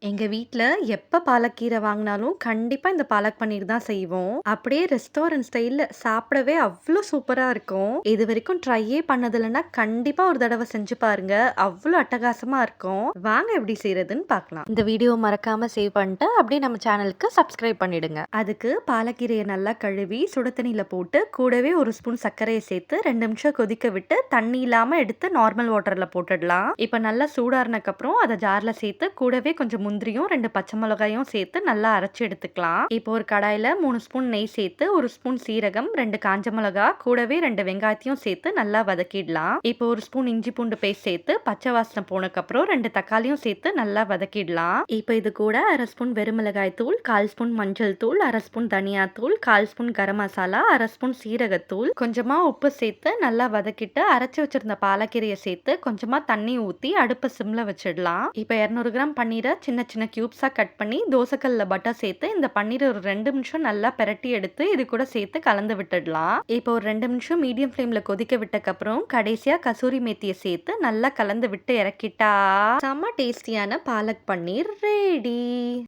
எங்க வீட்ல எப்ப பாலக்கீரை வாங்குனாலும், கண்டிப்பா இந்த பாலக் பன்னீர் தான் செய்வோம். அப்படியே ரெஸ்டாரண்ட் ஸ்டைல்ல சாப்பிடவே அவ்ளோ சூப்பரா இருக்கும். இதுவரைக்கும் ட்ரையே பண்ணதில்லன்னா, கண்டிப்பா ஒரு தடவ செஞ்சு பாருங்க. அவ்ளோ அட்டகாசமா இருக்கும். வாங்க எப்படி செய்றதுன்னு பார்க்கலாம். இந்த வீடியோ மறக்காம சேவ் பண்ணிட்டு, அப்படியே நம்ம சேனலுக்கு சப்ஸ்கிரைப் பண்ணிடுங்க. அதுக்கு பாலக்கீரைய நல்லா கழுவி, சுடு தண்ணீல போட்டு, கூடவே 1 ஸ்பூன் சர்க்கரைய சேர்த்து 2 நிமிஷம் கொதிக்க விட்டு, தண்ணி இல்லாம எடுத்து நார்மல் வாட்டர்ல போட்டுடலாம். இப்ப நல்லா சூடாறுனக்கப்புறம், அத ஜார்ல சேர்த்து கூடவே கொஞ்சம் முந்திரியும் 2 பச்சை மிளகாயும் சேர்த்து நல்லா அரைச்சு எடுத்துக்கலாம். இப்போ ஒரு கடாயில 3 ஸ்பூன் நெய் சேர்த்து 1 ஸ்பூன் சீரகம், 2 காஞ்ச மிளகா, கூடவே 2 வெங்காயத்தையும் சேர்த்து நல்லா வதக்கிடலாம். இப்போ 1 ஸ்பூன் இஞ்சி பூண்டு பேஸ்ட் சேர்த்து பச்சை வாசனை போனக்கப்புறம் 2 தக்காளியும் சேர்த்து நல்லா வதக்கிடலாம். இப்போ இது கூட 1/2 ஸ்பூன் வெறுமிளகாய் தூள், 1/4 ஸ்பூன் மஞ்சள் தூள், 1/2 ஸ்பூன் தனியா தூள், 1/4 ஸ்பூன் கரம் மசாலா, 1/2 ஸ்பூன் சீரகத்தூள், கொஞ்சமா உப்பு சேர்த்து நல்லா வதக்கிட்டு அரைச்சு வச்சிருந்த பாலக்கீரையை சேர்த்து கொஞ்சமா தண்ணி ஊத்தி அடுப்பை சிம்ல வச்சிடலாம். இப்போ 200 கிராம் பன்னீரை சின்ன சின்ன கியூப்ஸா கட் பண்ணி தோசைக்கல்ல பட்டர் சேர்த்து இந்த பன்னீரை ஒரு 2 நிமிஷம் நல்லா பெரட்டி எடுத்து இது கூட சேர்த்து கலந்து விட்டுடலாம். இப்போ ஒரு 2 நிமிஷம் மீடியம் ஃப்ளேம்ல கொதிக்க விட்டக்கப்புறம் கடைசியா கசூரி மேத்தியை சேர்த்து நல்லா கலந்து விட்டு இறக்கிட்டா செம்ம டேஸ்டியான பாலக் பன்னீர் ரெடி.